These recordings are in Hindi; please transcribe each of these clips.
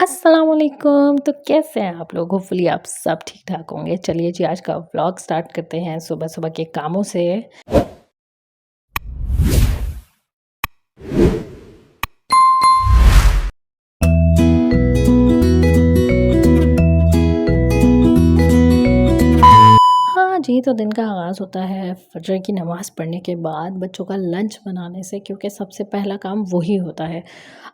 अस्सलाम वालेकुम। तो कैसे हैं आप लोग? होपफुली आप सब ठीक ठाक होंगे। चलिए जी, आज का व्लॉग स्टार्ट करते हैं सुबह सुबह के कामों से। हाँ जी, तो दिन का आगाज़ होता है फजर की नमाज़ पढ़ने के बाद बच्चों का लंच बनाने से, क्योंकि सबसे पहला काम वही होता है।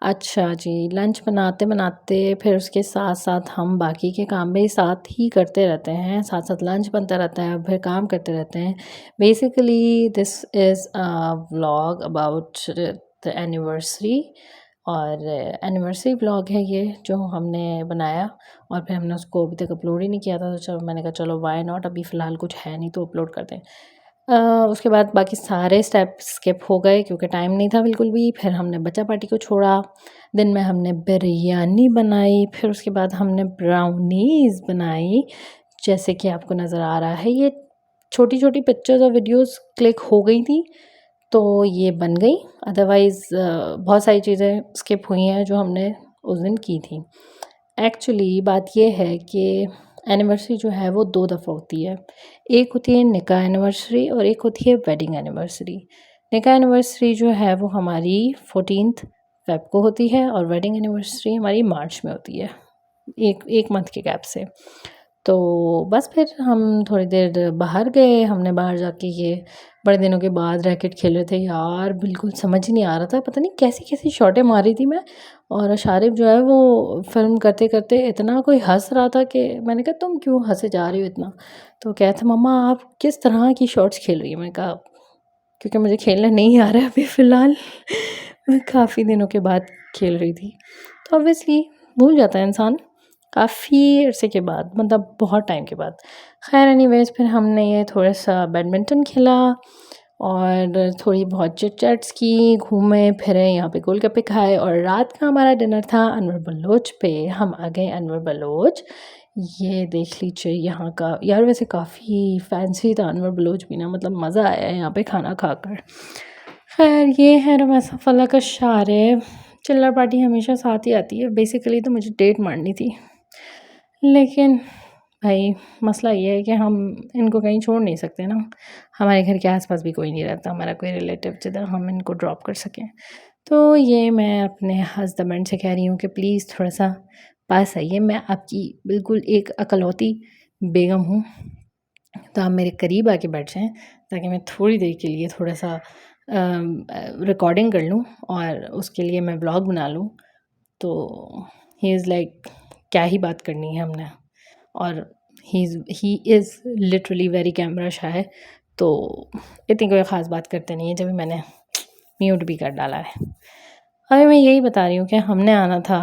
अच्छा जी, लंच बनाते-बनाते फिर उसके साथ-साथ हम बाकी के काम भी साथ ही करते रहते हैं, साथ-साथ लंच बनता रहता है, फिर काम करते रहते हैं। Basically this is a vlog about the anniversary, और एनिवर्सरी व्लॉग है ये जो हमने बनाया, और फिर हमने उसको अभी तक अपलोड ही नहीं किया था, तो चलो मैंने कहा चलो व्हाई नॉट, अभी फ़िलहाल कुछ है नहीं तो अपलोड कर दें। उसके बाद बाकी सारे स्टेप स्किप हो गए क्योंकि टाइम नहीं था बिल्कुल भी। फिर हमने बच्चा पार्टी को छोड़ा, दिन में हमने बिरयानी बनाई, फिर उसके बाद हमने ब्राउनीज़ बनाई, जैसे कि आपको नज़र आ रहा है। ये छोटी-छोटी पिक्चर्स और वीडियोज़ क्लिक हो गई थी, तो ये बन गई। अदरवाइज़ बहुत सारी चीज़ें स्किप हुई हैं जो हमने उस दिन की थी। एक्चुअली बात ये है कि एनिवर्सरी जो है वो 2 दफ़ा होती है। एक होती है निकाह एनिवर्सरी और एक होती है वेडिंग एनिवर्सरी। निकाह एनिवर्सरी जो है वो हमारी 14th फ़ेब को होती है, और वेडिंग एनिवर्सरी हमारी मार्च में होती है, एक मंथ के गैप से। तो बस फिर हम थोड़ी देर बाहर गए, हमने बाहर जाके ये बड़े दिनों के बाद रैकेट खेल रहे थे यार, बिल्कुल समझ ही नहीं आ रहा था, पता नहीं कैसी-कैसी शॉटें मार रही थी मैं। और शारिब जो है वो फ़िल्म करते-करते इतना कोई हँस रहा था कि मैंने कहा तुम क्यों हँसे जा रही हो इतना? तो कहता मम्मा आप किस तरह की शॉट्स खेल रही हो? मैंने कहा क्योंकि मुझे खेलना नहीं आ रहा है अभी फ़िलहाल। मैं काफ़ी दिनों के बाद खेल रही थी। तो ऑब्वियसली भूल जाता है इंसान काफ़ी अरसे के बाद, मतलब बहुत टाइम के बाद। ख़ैर एनीवेज़ फिर हमने ये थोड़ा-सा बैडमिंटन खेला और थोड़ी बहुत चिट-चैट्स की, घूमे-फिरे, यहाँ पे गोलगप्पे खाए, और रात का हमारा डिनर था अनवर बलोच पे। हम आ गए अनवर बलोच। ये देख लीजिए यहाँ का, यार वैसे काफ़ी फैंसी था अनवर बलोच भी ना, मतलब मज़ा आया यहाँ पे खाना खाकर। ख़ैर ये है रमैसा फ़ला का शारिब। चिल्लर पार्टी हमेशा साथ ही आती है। बेसिकली तो मुझे डेट मारनी थी, लेकिन भाई मसला ये है कि हम इनको कहीं छोड़ नहीं सकते ना। हमारे घर के आस-पास भी कोई नहीं रहता, हमारा कोई रिलेटिव जिधर हम इनको ड्रॉप कर सकें। तो ये मैं अपने हस्बैंड से कह रही हूँ कि प्लीज़ थोड़ा-सा पास आइए, मैं आपकी बिल्कुल एक अकलौती बेगम हूँ, तो आप मेरे करीब आके बैठ जाएँ ताकि मैं थोड़ी देर के लिए थोड़ा-सा रिकॉर्डिंग कर लूँ और उसके लिए मैं व्लॉग बना लूँ। तो ही इज़ लाइक क्या ही बात करनी है हमने, और he is literally very camera shy, तो इतनी कोई ख़ास बात करते नहीं है, जब मैंने म्यूट भी कर डाला है। अभी मैं यही बता रही हूँ कि हमने आना था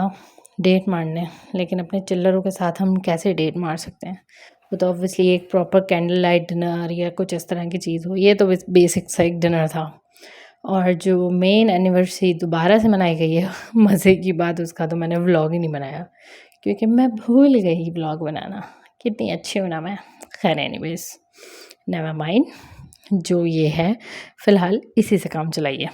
डेट मारने, लेकिन अपने चिल्लरों के साथ हम कैसे डेट मार सकते हैं? वो तो ऑब्वियसली एक प्रॉपर कैंडल लाइट डिनर या कुछ इस तरह की चीज़ हो। ये तो बस बेसिक सा एक डिनर था, और जो मेन एनिवर्सरी दोबारा से मनाई गई है मज़े की बात, उसका तो मैंने व्लॉग ही नहीं बनाया क्योंकि मैं भूल गई व्लॉग बनाना। कितनी अच्छी हूँ ना मैं। खैर एनीवेज़ नेवर माइंड, जो ये है फ़िलहाल इसी से काम चलाइए।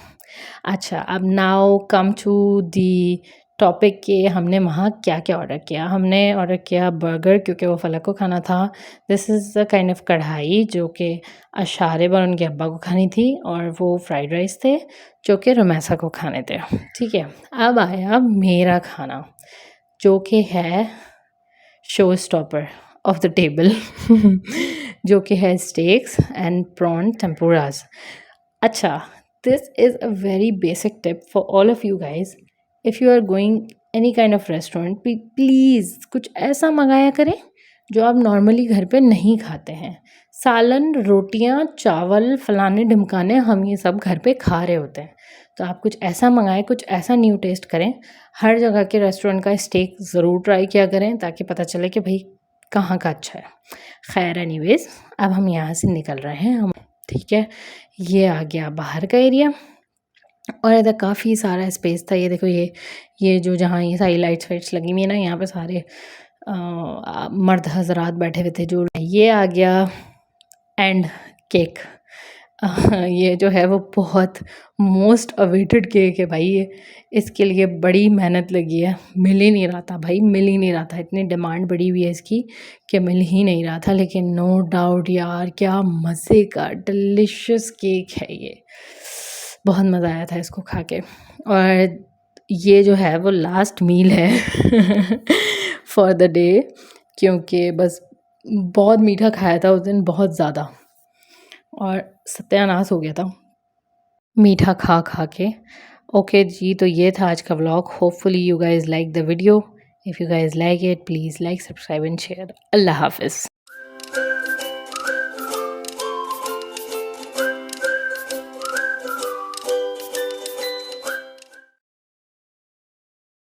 अच्छा, अब now come to the topic कि हमने वहाँ क्या-क्या ऑर्डर किया। हमने ऑर्डर किया बर्गर, क्योंकि वो फलक को खाना था। This is a kind of कढ़ाई जो कि अशारिब और उनके अब्बा को खानी थी, और वो फ्राइड राइस थे जो कि रुमैसा को खाने थे। ठीक है, अब आया मेरा खाना जो कि है show stopper of the table जो कि है स्टेक्स एंड प्रॉन टेम्पुरास। अच्छा, this is a very basic tip for all of you guys. If you are going any kind of restaurant, please कुछ ऐसा मंगाया करें जो आप नॉर्मली घर पे नहीं खाते हैं। सालन, रोटियां, चावल, फलाने ढिमकाने हम ये सब घर पे खा रहे होते हैं, तो आप कुछ ऐसा मंगाएं, कुछ ऐसा न्यू टेस्ट करें। हर जगह के रेस्टोरेंट का स्टेक ज़रूर ट्राई किया करें ताकि पता चले कि भाई कहाँ का अच्छा है। खैर एनीवेज़ अब हम यहाँ से निकल रहे हैं हम। ठीक है, ये आ गया बाहर का एरिया, और इधर काफ़ी सारा स्पेस था। ये देखो, ये जो जहाँ ये सारी लाइट्स वाइट्स लगी हुई है ना, यहाँ पे सारे मर्द हज़रात बैठे हुए थे। जो ये आ गया एंड केक, ये जो है वो बहुत मोस्ट अवेटेड केक है भाई ये। इसके लिए बड़ी मेहनत लगी है, मिल ही नहीं रहा था भाई, मिल ही नहीं रहा था। इतनी डिमांड बढ़ी हुई है इसकी कि मिल ही नहीं रहा था। लेकिन नो डाउट यार, क्या मज़े का डिलिशियस केक है ये। बहुत मज़ा आया था इसको खा के। और ये जो है वो लास्ट मील है फॉर द डे, क्योंकि बस बहुत मीठा खाया था उस दिन, बहुत ज़्यादा, और सत्यानाश हो गया था मीठा खा खा के। ओके जी, तो ये था आज का vlog. Hopefully you guys like the video. If you guys like it, please like, subscribe and share. अल्लाह हाफिज़।